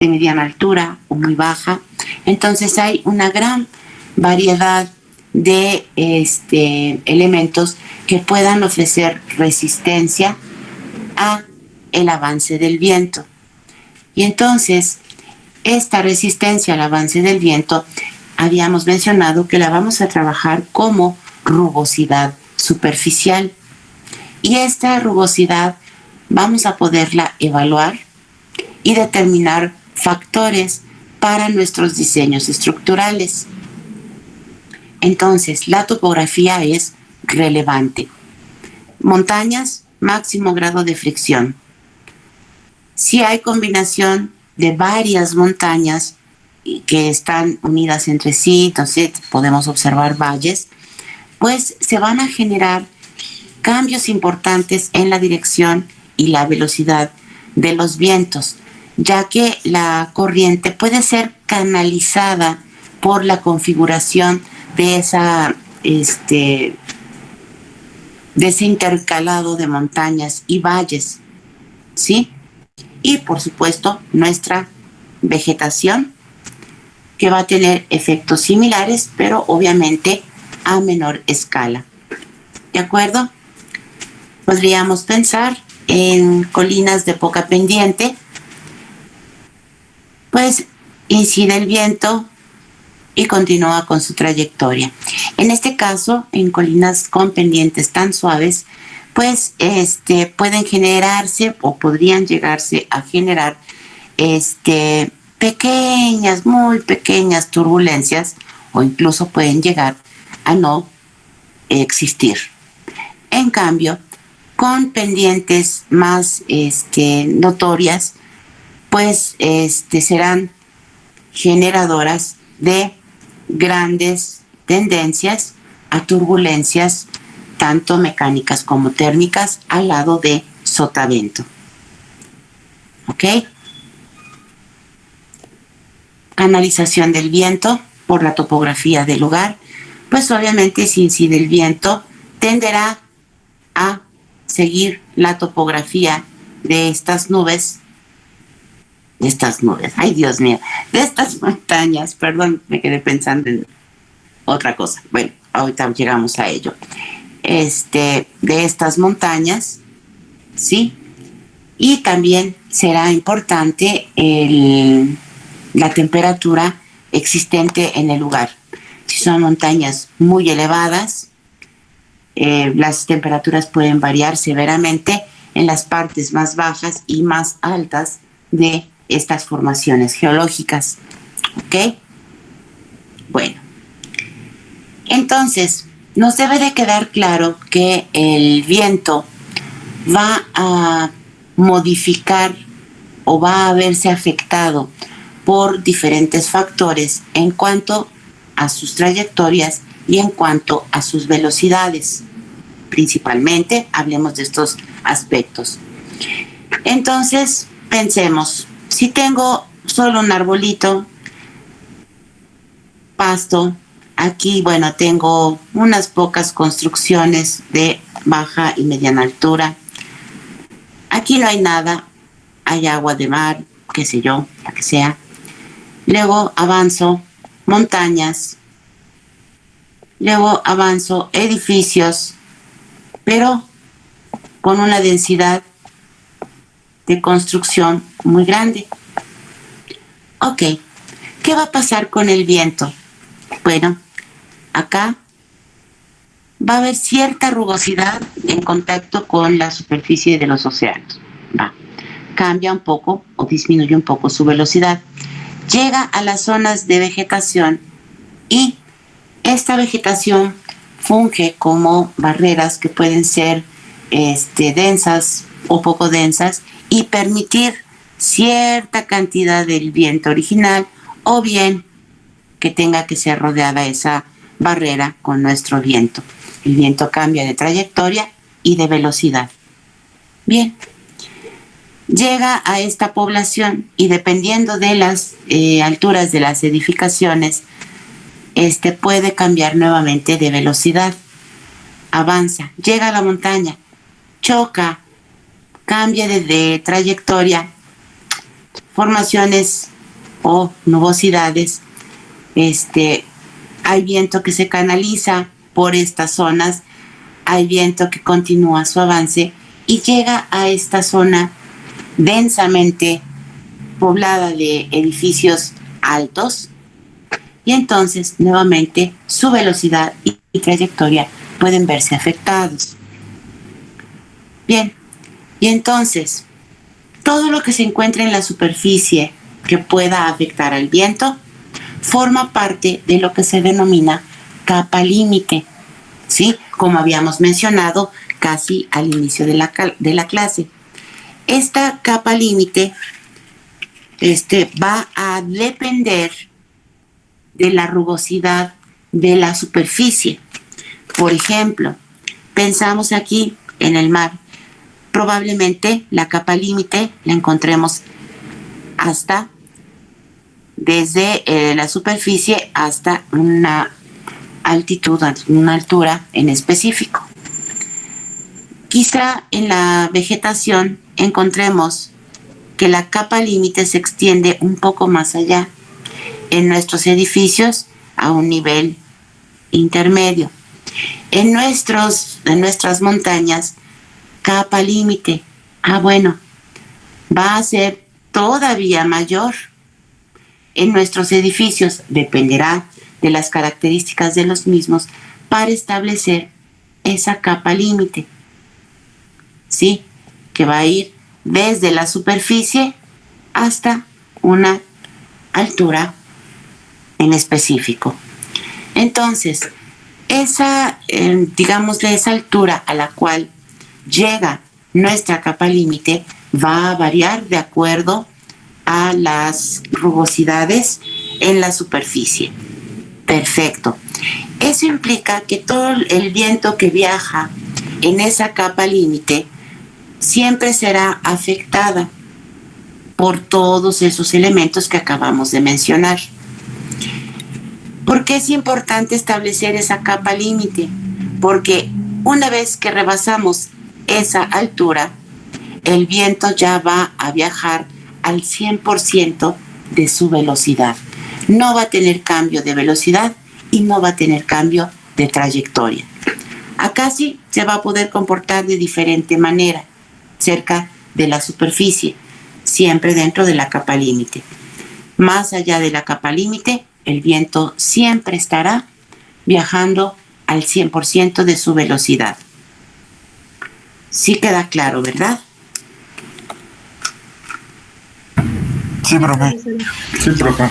de mediana altura o muy baja. Entonces hay una gran variedad de elementos que puedan ofrecer resistencia a el avance del viento. Y entonces, esta resistencia al avance del viento, habíamos mencionado que la vamos a trabajar como rugosidad superficial. Y esta rugosidad vamos a poderla evaluar y determinar factores para nuestros diseños estructurales. Entonces, la topografía es relevante. Montañas, máximo grado de fricción. Si hay combinación de varias montañas que están unidas entre sí, entonces podemos observar valles, pues se van a generar cambios importantes en la dirección y la velocidad de los vientos, ya que la corriente puede ser canalizada por la configuración de ese intercalado de montañas y valles, ¿sí? Y por supuesto nuestra vegetación, que va a tener efectos similares, pero obviamente a menor escala. ¿De acuerdo? Podríamos pensar en colinas de poca pendiente, pues incide el viento y continúa con su trayectoria. En este caso, en colinas con pendientes tan suaves, pues pueden generarse o podrían llegarse a generar pequeñas, muy pequeñas turbulencias, o incluso pueden llegar a no existir. En cambio, con pendientes más notorias, pues serán generadoras de grandes tendencias a turbulencias, tanto mecánicas como térmicas, al lado de sotavento. ¿Ok? Canalización del viento por la topografía del lugar. Pues obviamente, si incide el viento, tenderá a seguir la topografía de estas nubes, ay Dios mío, de estas montañas, perdón, me quedé pensando en otra cosa. Bueno, ahorita llegamos a ello. De estas montañas, ¿sí? Y también será importante la temperatura existente en el lugar. Si son montañas muy elevadas, las temperaturas pueden variar severamente en las partes más bajas y más altas de estas formaciones geológicas. ¿Ok? Bueno, entonces nos debe de quedar claro que el viento va a modificar o va a verse afectado por diferentes factores en cuanto a sus trayectorias y en cuanto a sus velocidades. Principalmente hablemos de estos aspectos. Entonces, pensemos, si tengo solo un arbolito, pasto, aquí, bueno, tengo unas pocas construcciones de baja y mediana altura. Aquí no hay nada, hay agua de mar, qué sé yo, la que sea. Luego avanzo montañas, luego avanzo edificios, pero con una densidad de construcción muy grande. Ok, ¿qué va a pasar con el viento? Bueno, acá va a haber cierta rugosidad en contacto con la superficie de los océanos. Cambia un poco o disminuye un poco su velocidad. Llega a las zonas de vegetación y esta vegetación funge como barreras que pueden ser densas o poco densas y permitir cierta cantidad del viento original, o bien que tenga que ser rodeada esa barrera con nuestro viento. El viento cambia de trayectoria y de velocidad. Bien, llega a esta población y dependiendo de las alturas de las edificaciones, puede cambiar nuevamente de velocidad. Avanza, llega a la montaña, choca, cambia de trayectoria, formaciones o nubosidades, hay viento que se canaliza por estas zonas, hay viento que continúa su avance y llega a esta zona densamente poblada de edificios altos, y entonces nuevamente su velocidad y trayectoria pueden verse afectados. Bien, y entonces todo lo que se encuentra en la superficie que pueda afectar al viento forma parte de lo que se denomina capa límite, ¿sí? Como habíamos mencionado casi al inicio de la clase. Esta capa límite va a depender de la rugosidad de la superficie. Por ejemplo, pensamos aquí en el mar. Probablemente la capa límite la encontremos desde la superficie hasta una altitud, una altura en específico. Quizá en la vegetación encontremos que la capa límite se extiende un poco más allá, en nuestros edificios a un nivel intermedio. En nuestras montañas, capa límite, va a ser todavía mayor. En nuestros edificios dependerá de las características de los mismos para establecer esa capa límite, ¿sí? Que va a ir desde la superficie hasta una altura en específico. Entonces, esa altura a la cual llega nuestra capa límite va a variar de acuerdo a las rugosidades en la superficie. Perfecto. Eso implica que todo el viento que viaja en esa capa límite siempre será afectada por todos esos elementos que acabamos de mencionar. ¿Por qué es importante establecer esa capa límite? Porque una vez que rebasamos esa altura, el viento ya va a viajar al 100% de su velocidad. No va a tener cambio de velocidad y no va a tener cambio de trayectoria. Acá sí se va a poder comportar de diferente manera, cerca de la superficie, siempre dentro de la capa límite. Más allá de la capa límite, el viento siempre estará viajando al 100% de su velocidad. Sí queda claro, ¿verdad? Sí, profe. Sí, profe.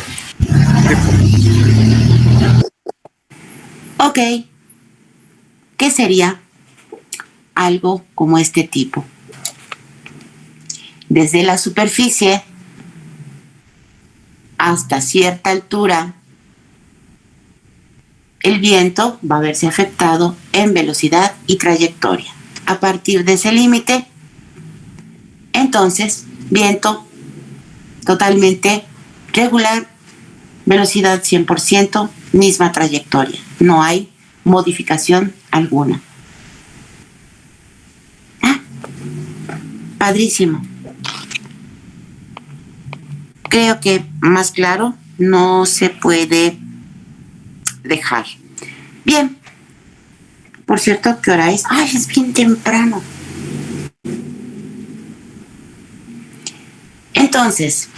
Ok. ¿Qué sería algo como este tipo? Desde la superficie hasta cierta altura, el viento va a verse afectado en velocidad y trayectoria. A partir de ese límite, entonces, viento totalmente regular, velocidad 100%, misma trayectoria. No hay modificación alguna. Padrísimo. Creo que más claro no se puede dejar. Bien. Por cierto, ¿qué hora es? ¡Ay, es bien temprano! Entonces,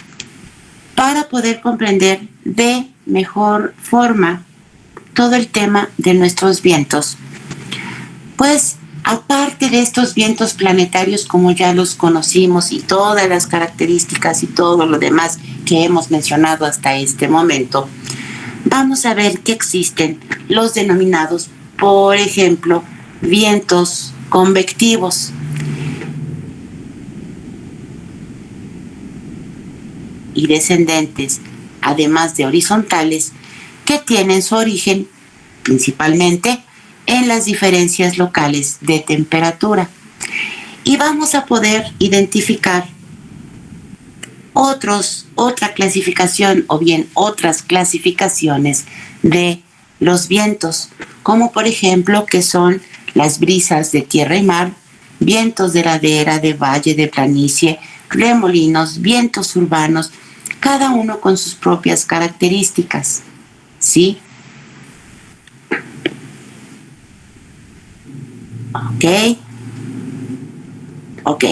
para poder comprender de mejor forma todo el tema de nuestros vientos, pues aparte de estos vientos planetarios como ya los conocimos y todas las características y todo lo demás que hemos mencionado hasta este momento, vamos a ver que existen los denominados, por ejemplo, vientos convectivos. Y descendentes, además de horizontales, que tienen su origen principalmente en las diferencias locales de temperatura. Y vamos a poder identificar otra clasificación o bien otras clasificaciones de los vientos, como por ejemplo que son las brisas de tierra y mar, vientos de ladera, de valle, de planicie, remolinos, vientos urbanos, cada uno con sus propias características, ¿sí? Ok.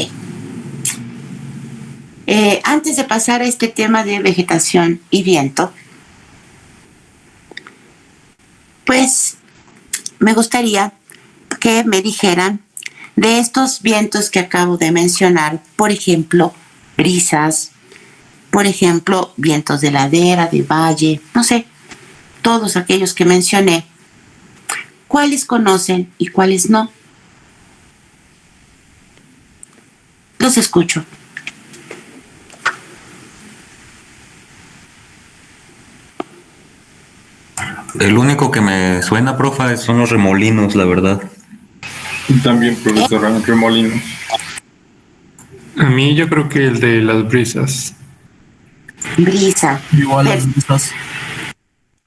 Antes de pasar a este tema de vegetación y viento, pues me gustaría que me dijeran de estos vientos que acabo de mencionar, por ejemplo, brisas, por ejemplo, vientos de ladera, de valle, no sé, todos aquellos que mencioné, ¿cuáles conocen y cuáles no? Los escucho. El único que me suena, profa, son los remolinos, la verdad. También, profesora, remolinos. A mí yo creo que el de las brisas. Brisa. Igual las brisas.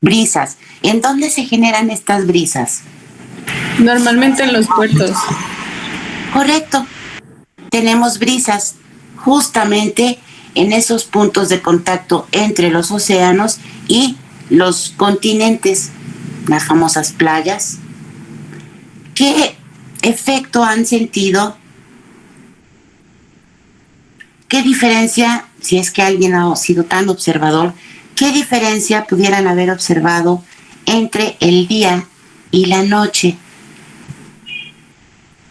Brisas. ¿En dónde se generan estas brisas? Normalmente en los puertos. Correcto. Tenemos brisas justamente en esos puntos de contacto entre los océanos y los continentes, las famosas playas. ¿Qué efecto han sentido? ¿Qué diferencia, si es que alguien ha sido tan observador, qué diferencia pudieran haber observado entre el día y la noche?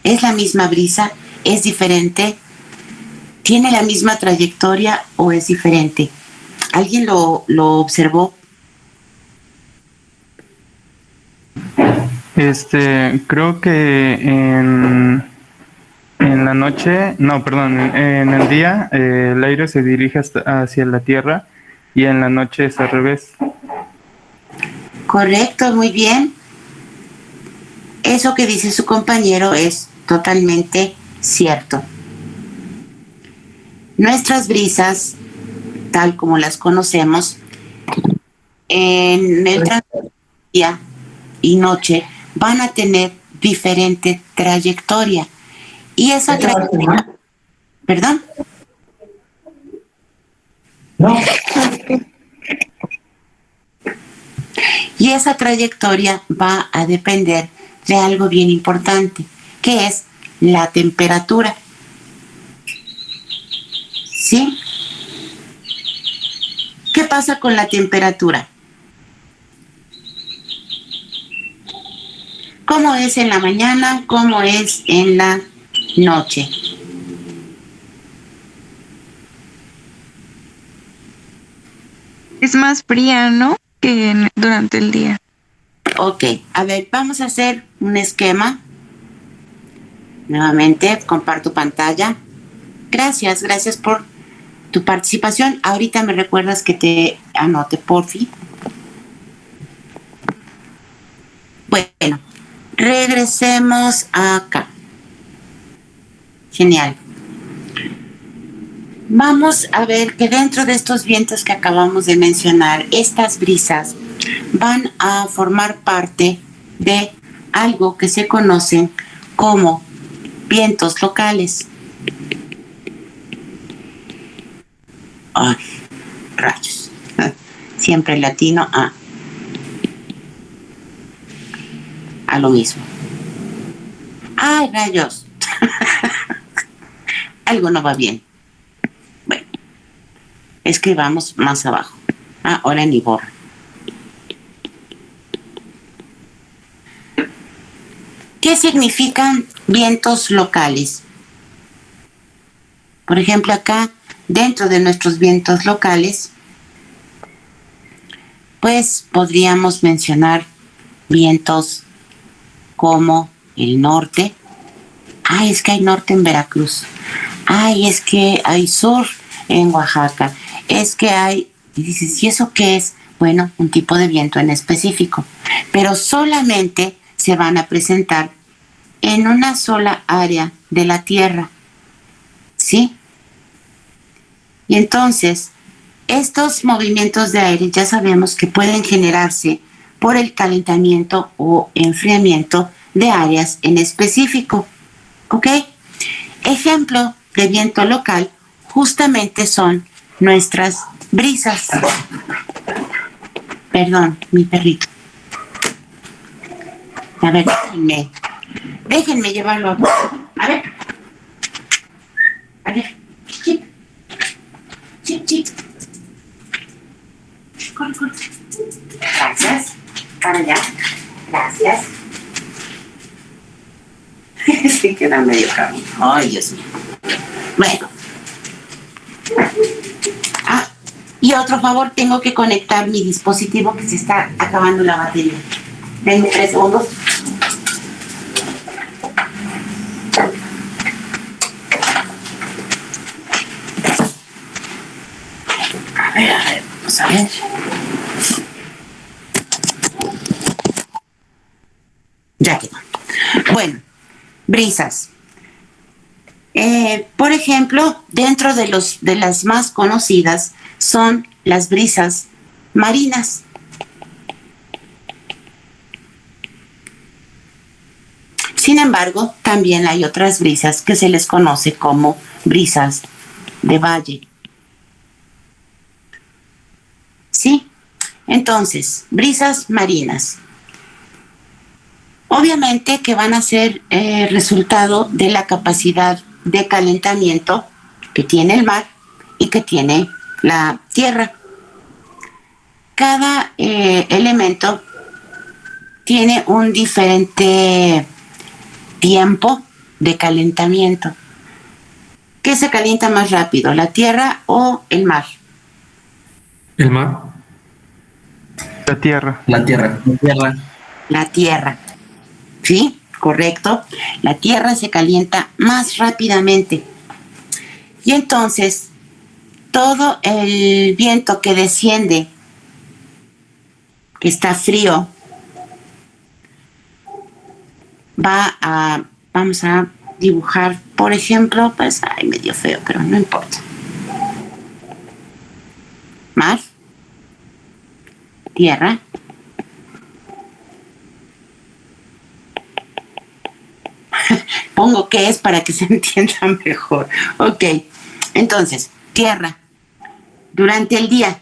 ¿Es la misma brisa? ¿Es diferente? ¿Tiene la misma trayectoria o es diferente? ¿Alguien lo observó? Creo que en la noche, no, perdón, en el día el aire se dirige hacia la Tierra y en la noche es al revés. Correcto, muy bien. Eso que dice su compañero es totalmente cierto. Nuestras brisas, tal como las conocemos, en el día y noche van a tener diferente trayectoria. Y esa trayectoria... ¿Perdón? No. Y esa trayectoria va a depender de algo bien importante, que es la temperatura. ¿Sí? ¿Qué pasa con la temperatura? ¿Cómo es en la mañana? ¿Cómo es en la noche? Es más fría, ¿no? Que durante el día. Ok, a ver, vamos a hacer un esquema. Nuevamente, comparto pantalla. Gracias por tu participación. Ahorita me recuerdas que te anote, porfi. Bueno, regresemos acá. Genial. Vamos a ver que dentro de estos vientos que acabamos de mencionar, estas brisas van a formar parte de algo que se conocen como vientos locales. Ay, rayos. Siempre latino a lo mismo. Ay, rayos. Algo no va bien. Bueno, escribamos más abajo. Ahora ni borra. ¿Qué significan vientos locales? Por ejemplo, acá, dentro de nuestros vientos locales, pues podríamos mencionar vientos como el norte. Es que hay norte en Veracruz. Es que hay sur en Oaxaca. Es que hay... Y dices, ¿y eso qué es? Bueno, un tipo de viento en específico. Pero solamente se van a presentar en una sola área de la Tierra. ¿Sí? Y entonces, estos movimientos de aire ya sabemos que pueden generarse por el calentamiento o enfriamiento de áreas en específico. ¿Ok? Ejemplo de viento local, justamente son nuestras brisas. Perdón, mi perrito. A ver, déjenme llevarlo. A ver. A ver. Chip. Chip, chip. Corre, corre. Gracias. Para allá. Gracias. Sí, queda medio camino. Ay, Dios mío. Bueno. Ah, y otro favor, tengo que conectar mi dispositivo que se está acabando la batería. Denme 3 segundos. A ver, vamos a ver. Ya quedó. Bueno, brisas. Por ejemplo, dentro de las más conocidas son las brisas marinas. Sin embargo, también hay otras brisas que se les conoce como brisas de valle. ¿Sí? Entonces, brisas marinas. Obviamente que van a ser resultado de la capacidad de calentamiento que tiene el mar y que tiene la tierra. Cada elemento tiene un diferente tiempo de calentamiento. ¿Qué se calienta más rápido, la tierra o el mar? El mar. La tierra. La tierra. La tierra. La tierra. ¿Sí? Correcto. La tierra se calienta más rápidamente. Y entonces, todo el viento que desciende, que está frío, vamos a dibujar, por ejemplo, pues, ay, medio feo, pero no importa. Mar, tierra, pongo qué es para que se entienda mejor. Ok, entonces, tierra, durante el día,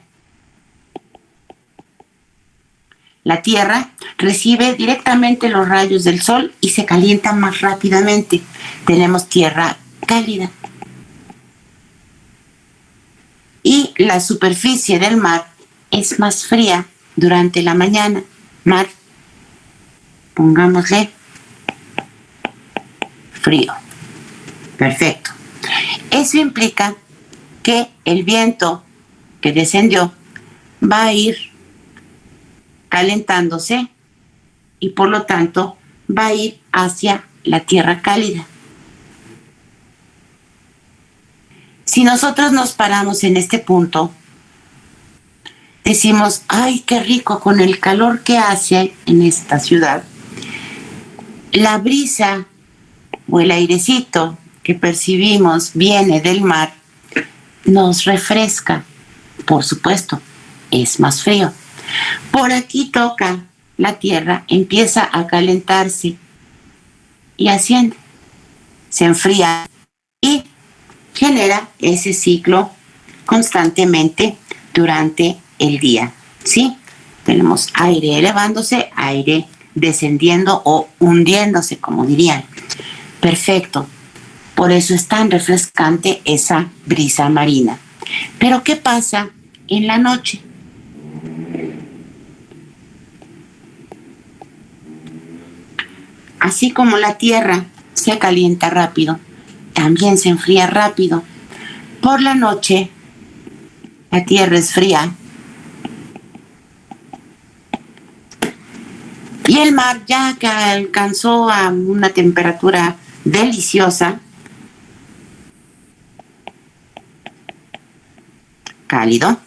la tierra recibe directamente los rayos del sol y se calienta más rápidamente. Tenemos tierra cálida. Y la superficie del mar es más fría durante la mañana. Mar, pongámosle frío. Perfecto. Eso implica que el viento que descendió va a ir calentándose y por lo tanto va a ir hacia la tierra cálida. Si nosotros nos paramos en este punto, decimos, ay, qué rico con el calor que hace en esta ciudad. La brisa o el airecito que percibimos viene del mar, nos refresca. Por supuesto, es más frío. Por aquí toca la tierra, empieza a calentarse y asciende, se enfría y genera ese ciclo constantemente durante el día, ¿sí? Tenemos aire elevándose, aire descendiendo o hundiéndose, como dirían. Perfecto. Por eso es tan refrescante esa brisa marina. Pero ¿qué pasa en la noche? Así como la tierra se calienta rápido, también se enfría rápido. Por la noche, la tierra es fría y el mar, ya que alcanzó a una temperatura deliciosa, cálido,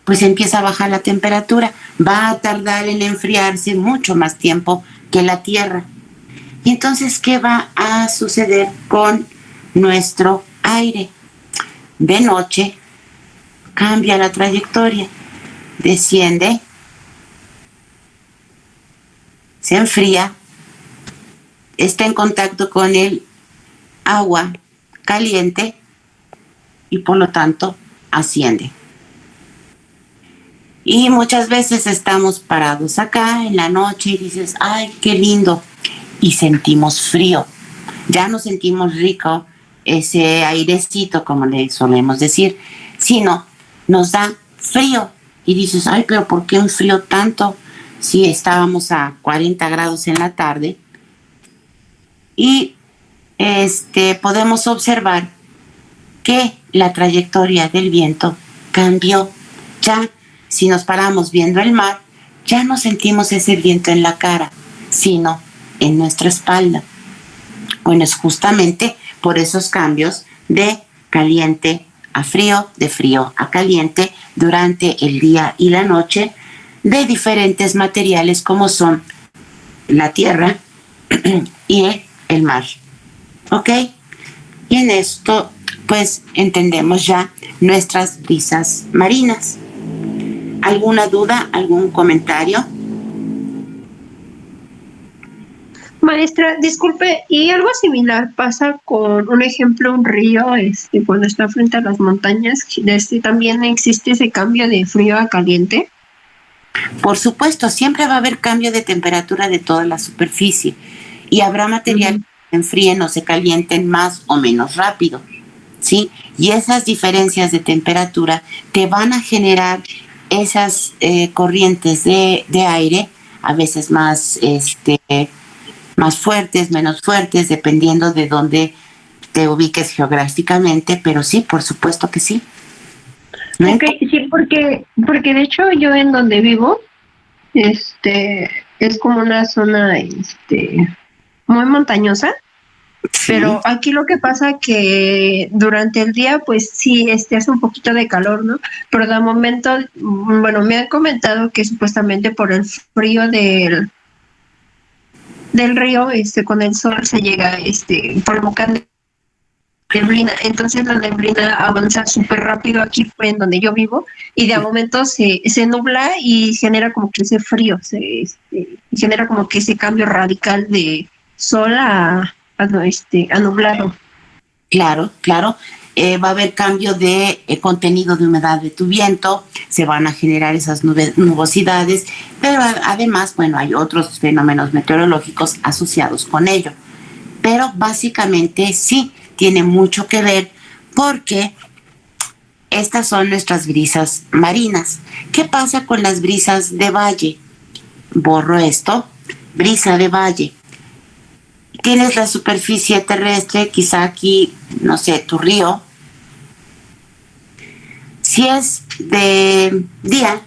pues empieza a bajar la temperatura. Va a tardar en enfriarse mucho más tiempo que la tierra. Y entonces, ¿qué va a suceder con nuestro aire? De noche cambia la trayectoria, desciende, se enfría, está en contacto con el agua caliente y por lo tanto asciende. Y muchas veces estamos parados acá en la noche y dices, ay, qué lindo, y sentimos frío. Ya no sentimos rico ese airecito, como le solemos decir, sino nos da frío. Y dices, ay, pero ¿por qué un frío tanto si estábamos a 40 grados en la tarde? Y podemos observar que la trayectoria del viento cambió. Ya, si nos paramos viendo el mar, ya no sentimos ese viento en la cara, sino en nuestra espalda. Bueno, es justamente por esos cambios de caliente a frío, de frío a caliente durante el día y la noche, de diferentes materiales como son la tierra y el mar. ¿Ok? Y en esto, pues, entendemos ya nuestras brisas marinas. ¿Alguna duda? ¿Algún comentario? Maestra, disculpe, ¿y algo similar pasa con, un ejemplo, un río, cuando está frente a las montañas? ¿También existe ese cambio de frío a caliente? Por supuesto, siempre va a haber cambio de temperatura de toda la superficie y habrá material que se enfríen o se calienten más o menos rápido, ¿sí? Y esas diferencias de temperatura te van a generar esas corrientes de aire, a veces más fuertes, menos fuertes, dependiendo de dónde te ubiques geográficamente, pero sí, por supuesto que sí. ¿No? Ok, sí, porque de hecho yo en donde vivo, es como una zona, muy montañosa, Sí. pero aquí lo que pasa que durante el día, pues sí, hace un poquito de calor, ¿no? Pero de momento, bueno, me han comentado que supuestamente por el frío del río, con el sol se llega, provocando neblina. Entonces la neblina avanza súper rápido aquí en donde yo vivo y de momento se nubla y genera como que ese frío, genera como que ese cambio radical de sol a nublado. Claro, claro. Va a haber cambio de contenido de humedad de tu viento, se van a generar esas nubosidades, pero además, bueno, hay otros fenómenos meteorológicos asociados con ello. Pero básicamente sí, tiene mucho que ver porque estas son nuestras brisas marinas. ¿Qué pasa con las brisas de valle? Borro esto, brisa de valle. Tienes la superficie terrestre, quizá aquí, no sé, tu río. Si es de día,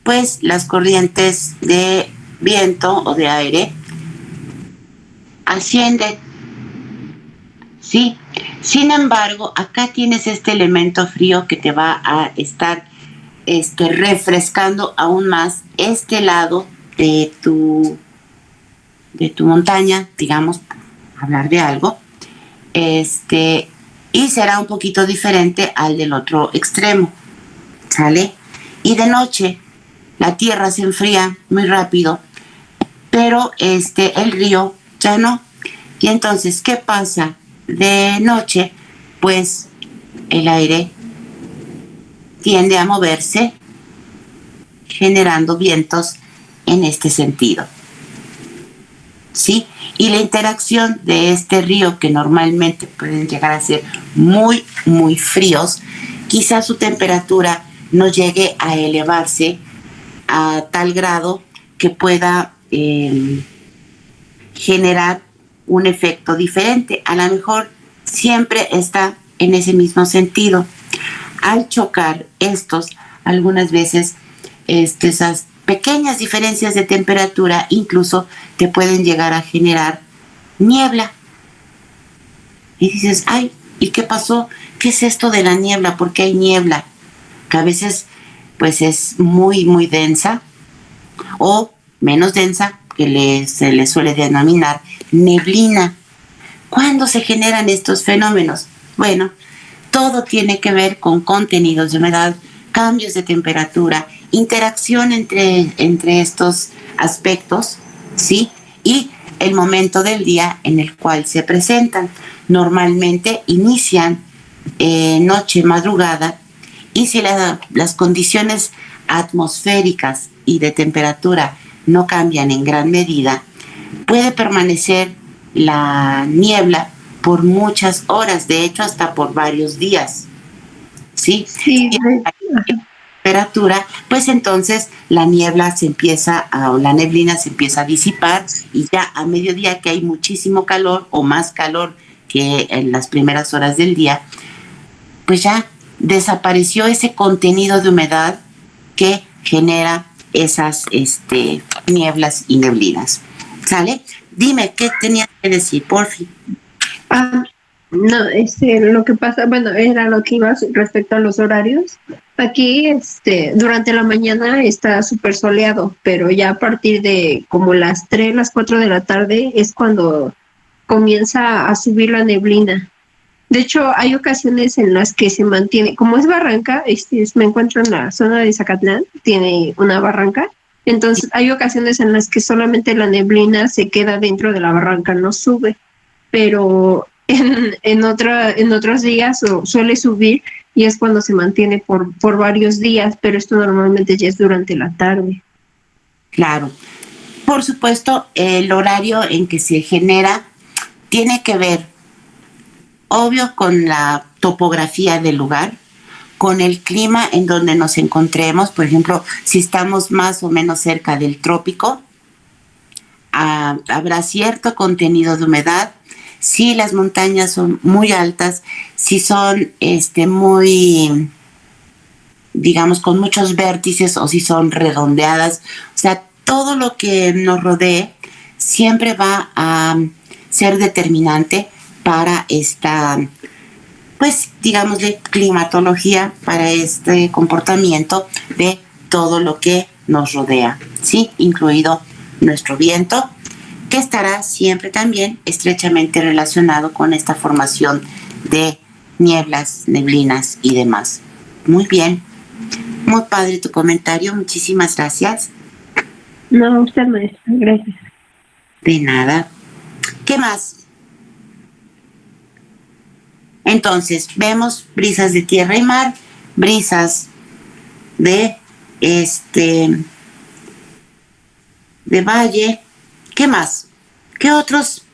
pues las corrientes de viento o de aire ascienden. Sí. Sin embargo, acá tienes este elemento frío que te va a estar refrescando aún más este lado de tu montaña, digamos, hablar de algo, y será un poquito diferente al del otro extremo, ¿sale? Y de noche la tierra se enfría muy rápido, pero el río ya no. Y entonces, ¿qué pasa? De noche, pues el aire tiende a moverse, generando vientos en este sentido. ¿Sí? Y la interacción de este río, que normalmente pueden llegar a ser muy, muy fríos, quizás su temperatura no llegue a elevarse a tal grado que pueda generar un efecto diferente. A lo mejor siempre está en ese mismo sentido. Al chocar estos, algunas veces esas pequeñas diferencias de temperatura incluso te pueden llegar a generar niebla. Y dices, ay, ¿y qué pasó? ¿Qué es esto de la niebla? ¿Por qué hay niebla? Que a veces pues es muy, muy densa o menos densa, que se le suele denominar neblina. ¿Cuándo se generan estos fenómenos? Bueno, todo tiene que ver con contenidos de humedad, cambios de temperatura, interacción entre estos aspectos, ¿sí? Y el momento del día en el cual se presentan. normalmente inician noche, madrugada, y si las condiciones atmosféricas y de temperatura no cambian en gran medida, puede permanecer la niebla por muchas horas, de hecho hasta por varios días. ¿Sí? Sí, Temperatura, pues entonces la niebla o la neblina se empieza a disipar, y ya a mediodía, que hay muchísimo calor o más calor que en las primeras horas del día, pues ya desapareció ese contenido de humedad que genera esas nieblas y neblinas. ¿Sale? Dime, ¿qué tenías que decir, porfi? No, lo que pasa, bueno, era lo que iba respecto a los horarios. Aquí, durante la mañana está súper soleado, pero ya a partir de como las 3, las 4 de la tarde es cuando comienza a subir la neblina. De hecho, hay ocasiones en las que se mantiene, como es barranca, me encuentro en la zona de Zacatlán, tiene una barranca, entonces hay ocasiones en las que solamente la neblina se queda dentro de la barranca, no sube, pero en otros días suele subir, y es cuando se mantiene por varios días, pero esto normalmente ya es durante la tarde. Claro. Por supuesto, el horario en que se genera tiene que ver, obvio, con la topografía del lugar, con el clima en donde nos encontremos. Por ejemplo, si estamos más o menos cerca del trópico, habrá cierto contenido de humedad. Si las montañas son muy altas, si son muy, digamos, con muchos vértices, o si son redondeadas, o sea, todo lo que nos rodee siempre va a ser determinante para esta, pues, digámosle, climatología, para este comportamiento de todo lo que nos rodea, ¿sí? Incluido nuestro viento, que estará siempre también estrechamente relacionado con esta formación de nieblas, neblinas y demás. Muy bien. Muy padre tu comentario. Muchísimas gracias. No, usted, maestra, gracias. De nada. ¿Qué más? Entonces, vemos brisas de tierra y mar, brisas de de valle. ¿Qué más? ¿Qué otros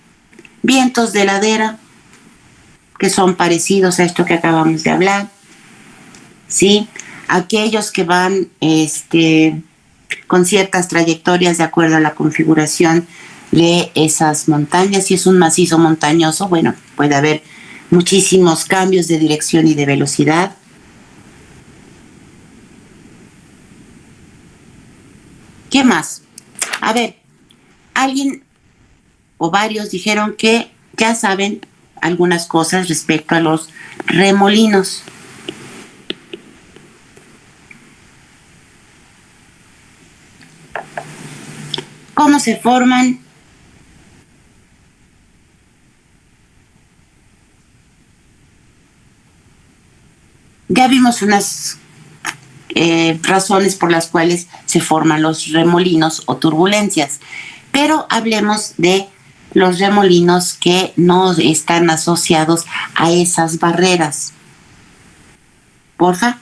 vientos de ladera que son parecidos a esto que acabamos de hablar? ¿Sí? Aquellos que van con ciertas trayectorias de acuerdo a la configuración de esas montañas. Si es un macizo montañoso, bueno, puede haber muchísimos cambios de dirección y de velocidad. ¿Qué más? A ver, alguien o varios dijeron que ya saben algunas cosas respecto a los remolinos. ¿Cómo se forman? Ya vimos unas razones por las cuales se forman los remolinos o turbulencias, pero hablemos de los remolinos que no están asociados a esas barreras. Porfa,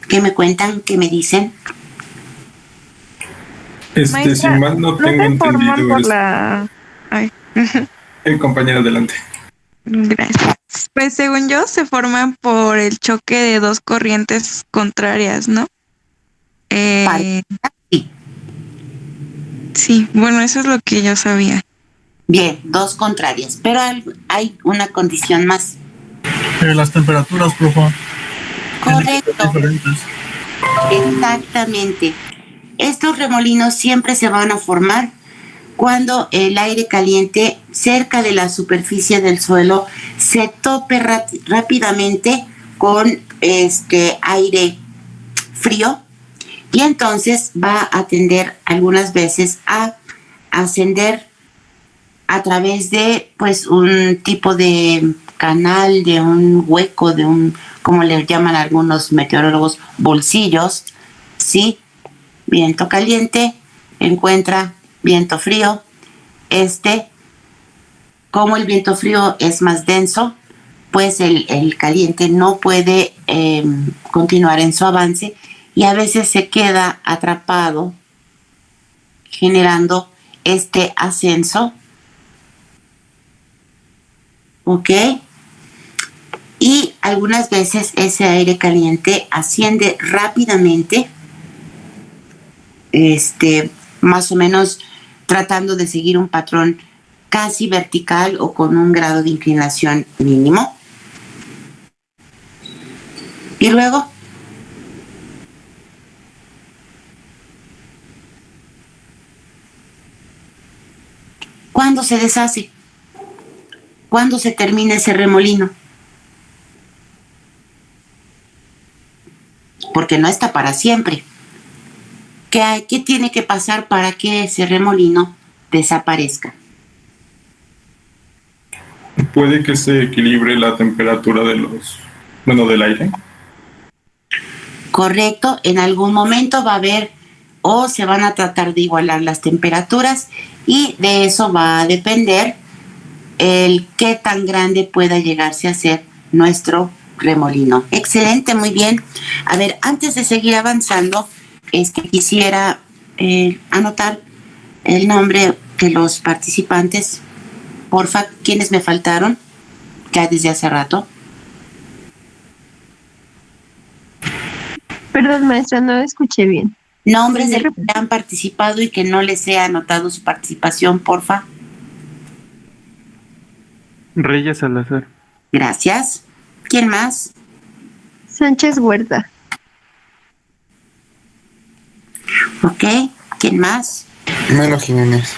¿qué me cuentan? ¿Qué me dicen? Si mal no tengo entendido, por la... Ay. compañero, adelante. Gracias. Pues según yo, se forman por el choque de dos corrientes contrarias, ¿no? Sí. Sí, bueno, eso es lo que yo sabía. Bien, dos contrarias, pero hay una condición más. Las temperaturas, profe. Correcto. Diferentes. Exactamente. Estos remolinos siempre se van a formar cuando el aire caliente cerca de la superficie del suelo se tope rápidamente con aire frío, y entonces va a tender algunas veces a ascender a través de un tipo de canal, de un hueco, de un, como le llaman algunos meteorólogos, bolsillos, ¿sí? Viento caliente encuentra viento frío. Como el viento frío es más denso, pues el caliente no puede continuar en su avance y a veces se queda atrapado, generando este ascenso. ¿Ok? Y algunas veces ese aire caliente asciende rápidamente, más o menos tratando de seguir un patrón casi vertical o con un grado de inclinación mínimo. Y luego, ¿cuándo se deshace? ¿Cuándo se termina ese remolino? Porque no está para siempre. ¿Qué tiene que pasar para que ese remolino desaparezca? Puede que se equilibre la temperatura del aire. Correcto, en algún momento va a haber o se van a tratar de igualar las temperaturas y de eso va a depender el qué tan grande pueda llegarse a ser nuestro remolino. Excelente, muy bien. A ver, antes de seguir avanzando, quisiera anotar el nombre de los participantes. Porfa, ¿quiénes me faltaron? Ya desde hace rato. Perdón, maestra, no escuché bien. Nombres de los que han participado y que no les he anotado su participación, porfa. Reyes Salazar. Gracias. ¿Quién más? Sánchez Huerta. Ok. ¿Quién más? Melo Jiménez.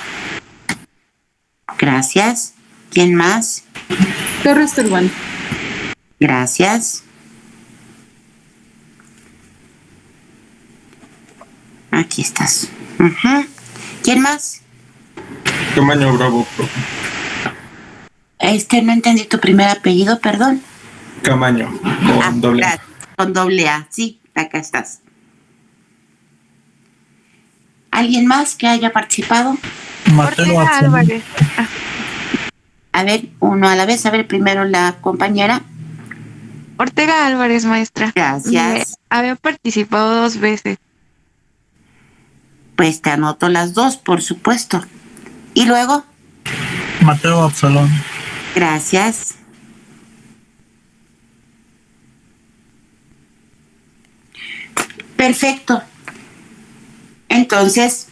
Gracias. ¿Quién más? Torres Turbán. Gracias. Aquí estás. Uh-huh. ¿Quién más? Camaño Bravo, profe. No entendí tu primer apellido, perdón. Camaño, con doble A. Con doble A, sí, acá estás. ¿Alguien más que haya participado? Mateo Álvarez. A ver, uno a la vez. A ver, primero la compañera. Ortega Álvarez, maestra. Gracias. Había participado 2 veces. Pues te anoto las 2, por supuesto. ¿Y luego? Mateo Absalón. Gracias. Perfecto. Entonces,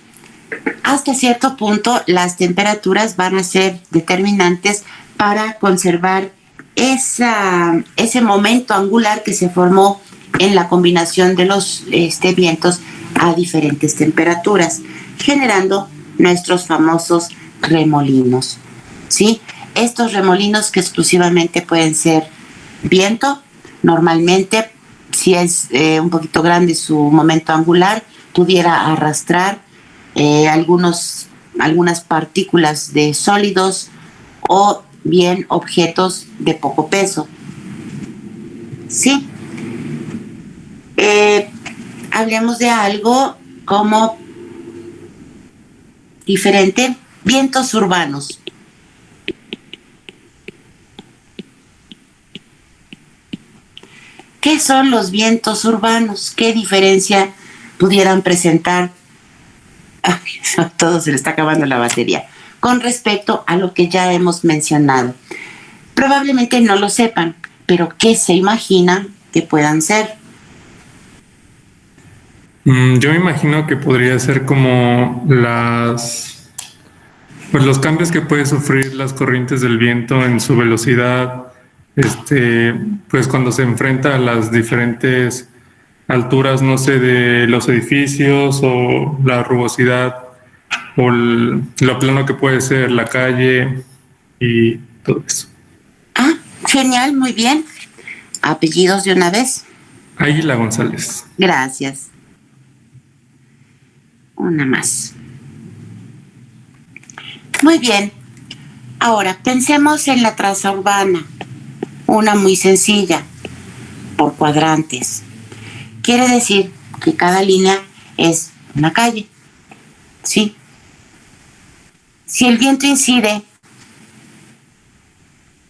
hasta cierto punto, las temperaturas van a ser determinantes para conservar ese momento angular que se formó en la combinación de los vientos a diferentes temperaturas, generando nuestros famosos remolinos, ¿sí? Estos remolinos que exclusivamente pueden ser viento, normalmente, si es un poquito grande su momento angular, pudiera arrastrar algunas partículas de sólidos o bien objetos de poco peso. ¿Sí? Hablemos de algo como diferente, vientos urbanos. ¿Qué son los vientos urbanos? ¿Qué diferencia pudieran presentar? A todos se le está acabando la batería. Con respecto a lo que ya hemos mencionado. Probablemente no lo sepan, pero ¿qué se imaginan que puedan ser? Yo me imagino que podría ser como los cambios que puede sufrir las corrientes del viento en su velocidad, pues cuando se enfrenta a las diferentes alturas, no sé, de los edificios o la rugosidad o lo plano que puede ser la calle y todo eso. Ah, genial, muy bien. Apellidos de una vez. Águila González. Gracias. Una más. Muy bien. Ahora, pensemos en la traza urbana. Una muy sencilla, por cuadrantes. Quiere decir que cada línea es una calle. ¿Sí? Si el viento incide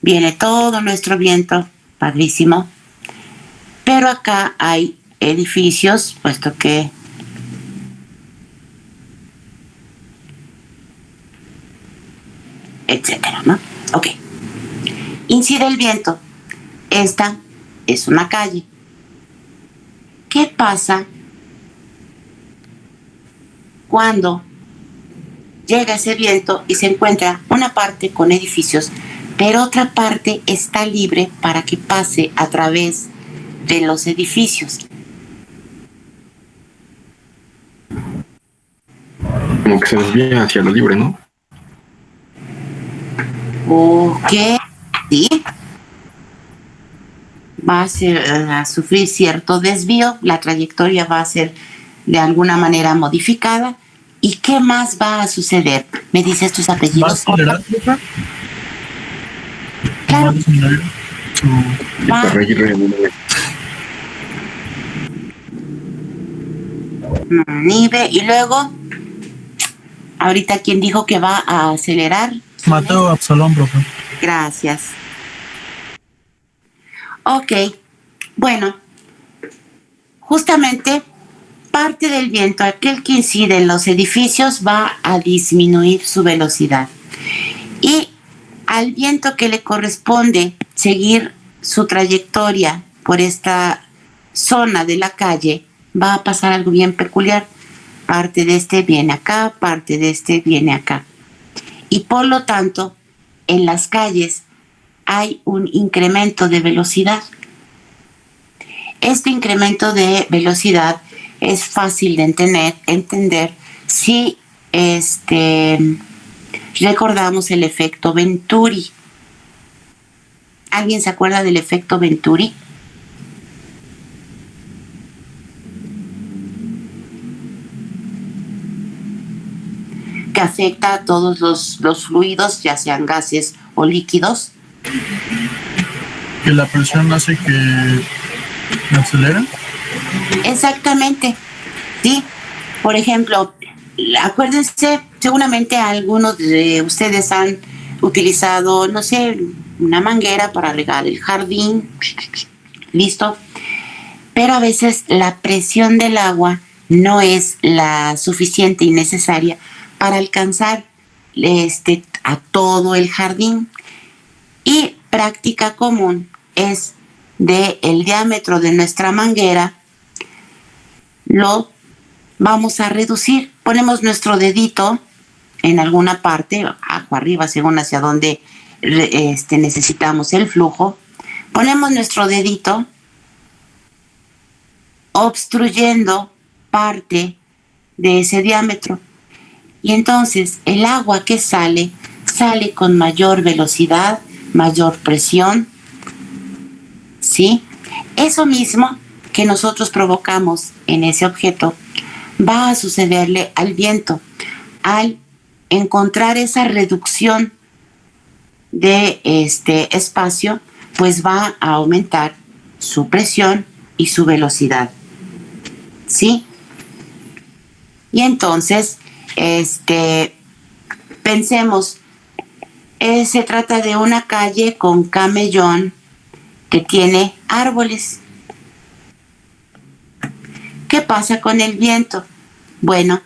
viene todo nuestro viento, padrísimo. Pero acá hay edificios, puesto que etcétera, ¿no? Ok. Incide el viento. Esta es una calle. ¿Qué pasa cuando llega ese viento y se encuentra una parte con edificios, pero otra parte está libre para que pase a través de los edificios? Como que se desvía hacia lo libre, ¿no? Ok, sí. Va a sufrir cierto desvío, la trayectoria va a ser de alguna manera modificada. ¿Y qué más va a suceder? ¿Me dices tus ¿Va a apellidos? acelerar, profe? Claro. ¿Va a disminuir su... Nive, y luego, ahorita, ¿quién dijo que va a acelerar? Mateo Absalón, profe. Gracias. Ok, bueno, justamente parte del viento, aquel que incide en los edificios, va a disminuir su velocidad. Y al viento que le corresponde seguir su trayectoria por esta zona de la calle, va a pasar algo bien peculiar. Parte de este viene acá, parte de este viene acá. Y por lo tanto, en las calles hay un incremento de velocidad. Este incremento de velocidad es fácil de entender si recordamos el efecto Venturi. ¿Alguien se acuerda del efecto Venturi? Que afecta a todos los fluidos, ya sean gases o líquidos. Que la presión hace que acelera. Exactamente, sí. Por ejemplo, acuérdense, seguramente algunos de ustedes han utilizado, no sé, una manguera para regar el jardín, listo. Pero a veces la presión del agua no es la suficiente y necesaria para alcanzar a todo el jardín. Y práctica común es de el diámetro de nuestra manguera, lo vamos a reducir. Ponemos nuestro dedito en alguna parte, abajo, arriba, según hacia donde necesitamos el flujo. Ponemos nuestro dedito obstruyendo parte de ese diámetro. Y entonces el agua que sale con mayor velocidad, mayor presión, ¿sí? Eso mismo que nosotros provocamos en ese objeto va a sucederle al viento. Al encontrar esa reducción de este espacio, pues va a aumentar su presión y su velocidad, ¿sí? Y entonces, pensemos, se trata de una calle con camellón que tiene árboles. ¿Qué pasa con el viento? Bueno,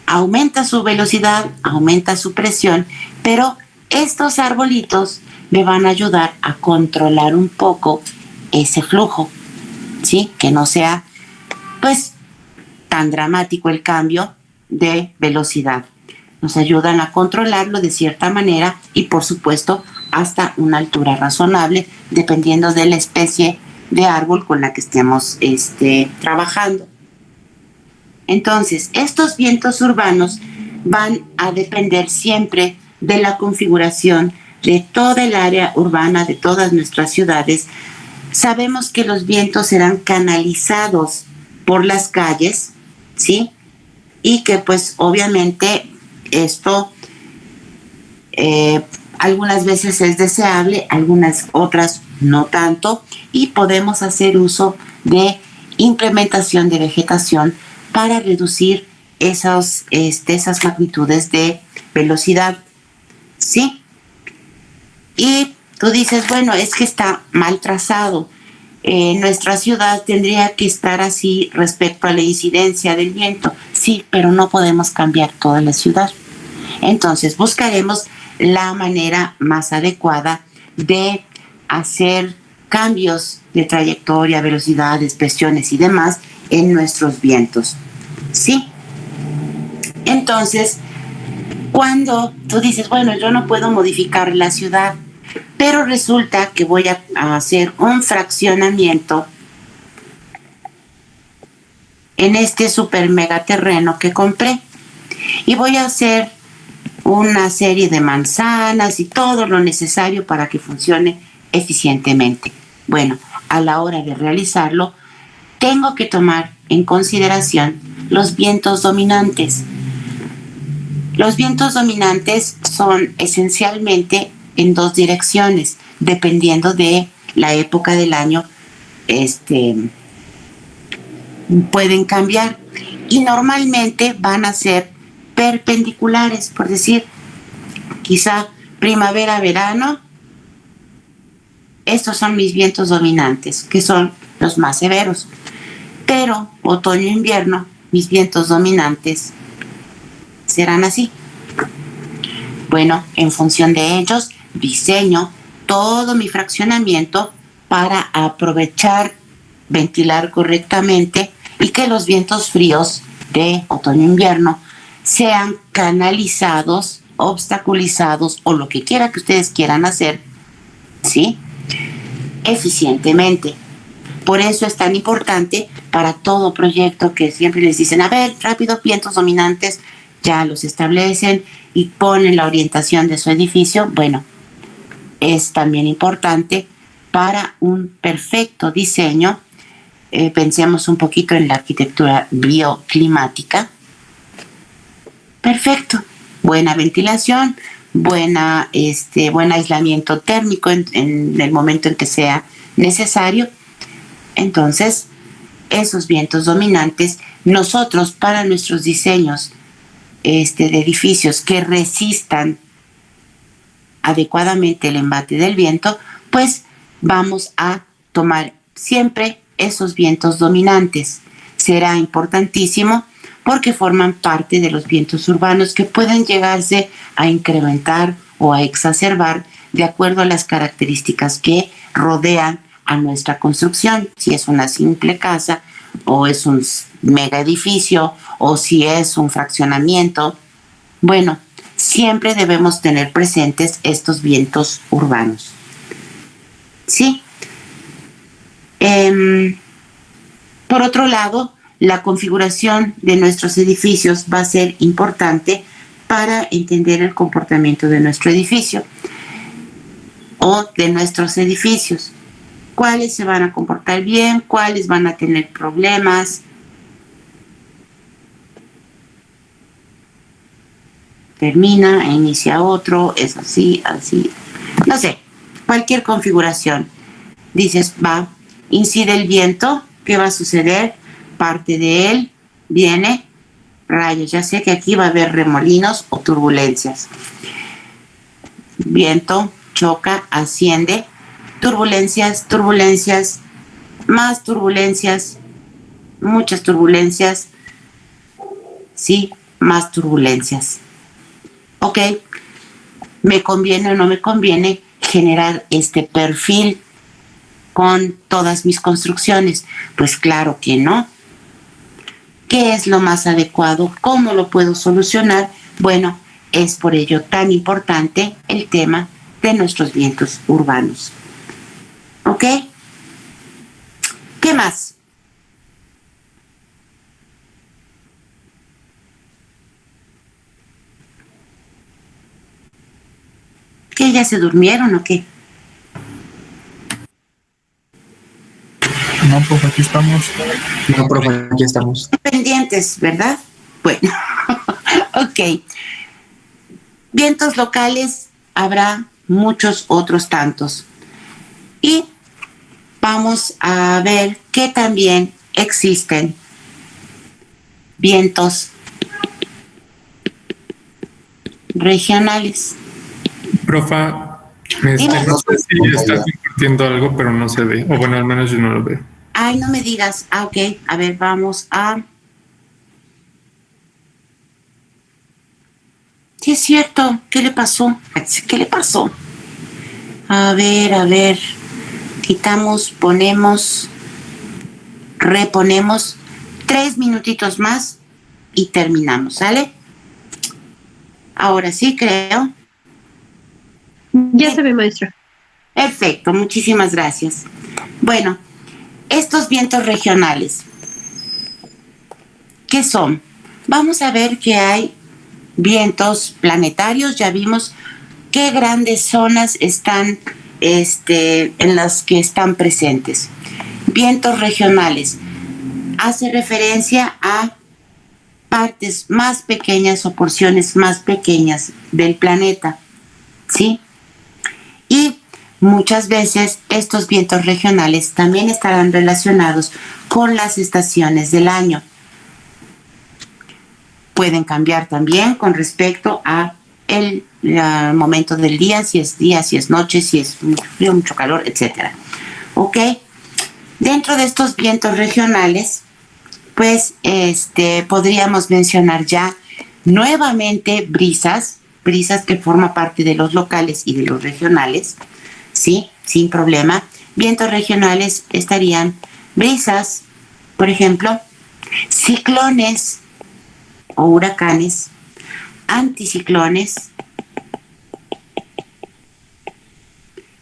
aumenta su velocidad, aumenta su presión, pero estos arbolitos me van a ayudar a controlar un poco ese flujo, ¿sí? Que no sea, pues, tan dramático el cambio de velocidad. Nos ayudan a controlarlo de cierta manera y, por supuesto, hasta una altura razonable, dependiendo de la especie de árbol con la que estemos trabajando. Entonces, estos vientos urbanos van a depender siempre de la configuración de toda el área urbana, de todas nuestras ciudades. Sabemos que los vientos serán canalizados por las calles, ¿sí? Y que, pues, obviamente, esto algunas veces es deseable, algunas otras no tanto, y podemos hacer uso de implementación de vegetación para reducir esas magnitudes de velocidad, ¿sí? Y tú dices, bueno, es que está mal trazado. Nuestra ciudad tendría que estar así respecto a la incidencia del viento. Sí, pero no podemos cambiar toda la ciudad. Entonces buscaremos la manera más adecuada de hacer cambios de trayectoria, velocidades, presiones y demás en nuestros vientos. ¿Sí? Entonces, cuando tú dices, bueno, yo no puedo modificar la ciudad, pero resulta que voy a hacer un fraccionamiento en este super mega terreno que compré y voy a hacer una serie de manzanas y todo lo necesario para que funcione eficientemente. Bueno, a la hora de realizarlo, tengo que tomar en consideración los vientos dominantes. Los vientos dominantes son esencialmente en dos direcciones, dependiendo de la época del año, pueden cambiar y normalmente van a ser perpendiculares, por decir, quizá primavera, verano, estos son mis vientos dominantes, que son los más severos, pero otoño, invierno, mis vientos dominantes serán así. Bueno, en función de ellos, diseño todo mi fraccionamiento para aprovechar, ventilar correctamente y que los vientos fríos de otoño-invierno sean canalizados, obstaculizados o lo que quiera que ustedes quieran hacer, ¿sí? Eficientemente. Por eso es tan importante para todo proyecto que siempre les dicen, a ver, rápido, vientos dominantes, ya los establecen y ponen la orientación de su edificio. Bueno, es también importante para un perfecto diseño. Pensemos un poquito en la arquitectura bioclimática. Perfecto. Buena ventilación, buen aislamiento térmico en el momento en que sea necesario. Entonces, esos vientos dominantes, nosotros para nuestros diseños de edificios que resistan adecuadamente el embate del viento, pues vamos a tomar siempre esos vientos dominantes. Será importantísimo porque forman parte de los vientos urbanos que pueden llegarse a incrementar o a exacerbar de acuerdo a las características que rodean a nuestra construcción, si es una simple casa o es un mega edificio o si es un fraccionamiento. Bueno, siempre debemos tener presentes estos vientos urbanos. ¿Sí? Por otro lado, la configuración de nuestros edificios va a ser importante para entender el comportamiento de nuestro edificio o de nuestros edificios. Cuáles se van a comportar bien, cuáles van a tener problemas. Termina e inicia otro, es así, así. No sé, cualquier configuración. Dices, incide el viento, ¿qué va a suceder? Parte de él viene, rayos, ya sé que aquí va a haber remolinos o turbulencias. Viento, choca, asciende, turbulencias, más turbulencias, muchas turbulencias, sí, más turbulencias. Ok, ¿me conviene o no me conviene generar este perfil con todas mis construcciones? Pues claro que no. ¿Qué es lo más adecuado? ¿Cómo lo puedo solucionar? Bueno, es por ello tan importante el tema de nuestros vientos urbanos. ¿Ok? ¿Qué más? ¿Qué, ya se durmieron o qué? No, pues aquí estamos. No, profe, aquí estamos. Pendientes, ¿verdad? Bueno, ok. Vientos locales habrá muchos otros tantos. Y vamos a ver que también existen vientos regionales. Profa, No sé si está compartiendo algo, pero no se ve. O bueno, al menos yo no lo veo. Ay, no me digas. Ah, ok. A ver, vamos a... Sí, es cierto. ¿Qué le pasó? ¿Qué le pasó? A ver. Quitamos, ponemos, reponemos 3 minutitos más y terminamos, ¿sale? Ahora sí, creo. Ya se ve, maestra. Perfecto, muchísimas gracias. Bueno, estos vientos regionales, ¿qué son? Vamos a ver que hay vientos planetarios, ya vimos qué grandes zonas están en las que están presentes. Vientos regionales hace referencia a partes más pequeñas o porciones más pequeñas del planeta, ¿sí? Y muchas veces estos vientos regionales también estarán relacionados con las estaciones del año. Pueden cambiar también con respecto a el momento del día, si es noche, si es mucho frío, mucho calor, etcétera. ¿Ok? Dentro de estos vientos regionales, pues podríamos mencionar ya nuevamente brisas que forman parte de los locales y de los regionales, ¿sí? Sin problema. Vientos regionales estarían brisas, por ejemplo, ciclones o huracanes, anticiclones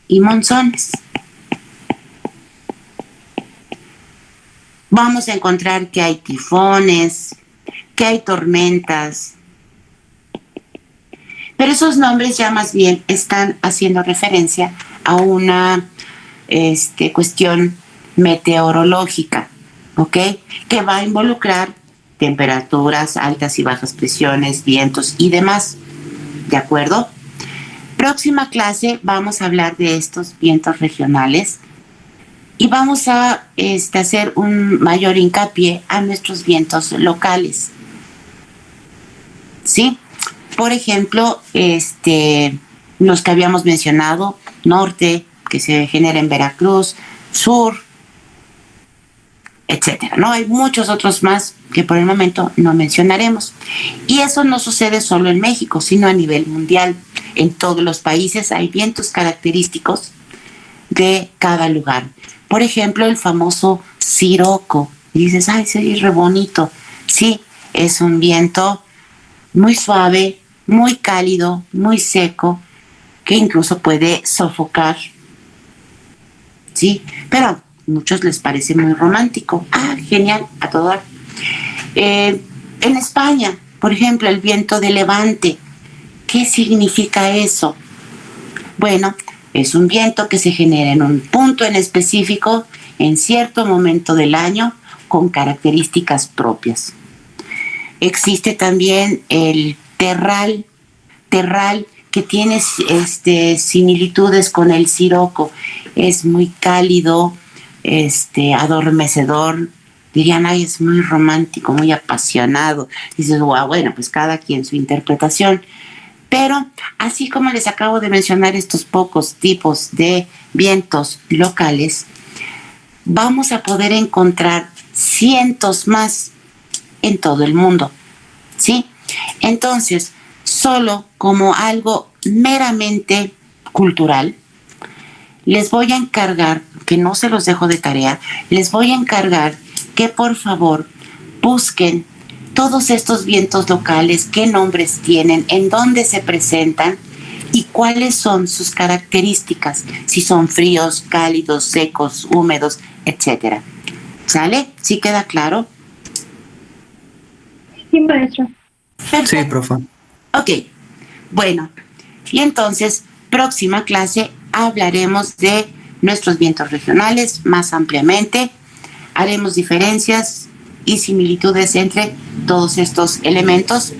y monzones. Vamos a encontrar que hay tifones, que hay tormentas, pero esos nombres ya más bien están haciendo referencia a una cuestión meteorológica, ¿ok? Que va a involucrar temperaturas, altas y bajas presiones, vientos y demás, ¿de acuerdo? Próxima clase vamos a hablar de estos vientos regionales y vamos a hacer un mayor hincapié a nuestros vientos locales, ¿sí? Por ejemplo, los que habíamos mencionado, norte, que se genera en Veracruz, sur, etcétera, ¿no? Hay muchos otros más que por el momento no mencionaremos. Y eso no sucede solo en México, sino a nivel mundial. En todos los países hay vientos característicos de cada lugar. Por ejemplo, el famoso siroco. Y dices, ay, sí, re bonito. Sí, es un viento muy suave, muy cálido, muy seco, que incluso puede sofocar. Sí, pero a muchos les parece muy romántico. Ah, genial, a todo dar. En España, por ejemplo, el viento de levante. ¿Qué significa eso? Bueno, es un viento que se genera en un punto en específico, en cierto momento del año, con características propias. Existe también el terral que tiene similitudes con el siroco. Es muy cálido, adormecedor. Dirían, ay, es muy romántico, muy apasionado. Dices, wow, bueno, pues cada quien su interpretación. Pero así como les acabo de mencionar estos pocos tipos de vientos locales, vamos a poder encontrar cientos más en todo el mundo, ¿sí? Entonces, solo como algo meramente cultural, les voy a encargar, que no se los dejo de tarea, les voy a encargar que por favor busquen todos estos vientos locales, qué nombres tienen, en dónde se presentan y cuáles son sus características, si son fríos, cálidos, secos, húmedos, etcétera. ¿Sale? ¿Sí queda claro? Sí, maestra. Sí, profe. Ok, bueno, y entonces, próxima clase hablaremos de nuestros vientos regionales más ampliamente, haremos diferencias y similitudes entre todos estos elementos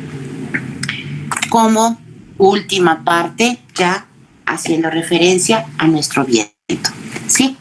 como última parte, ya haciendo referencia a nuestro viento, ¿sí?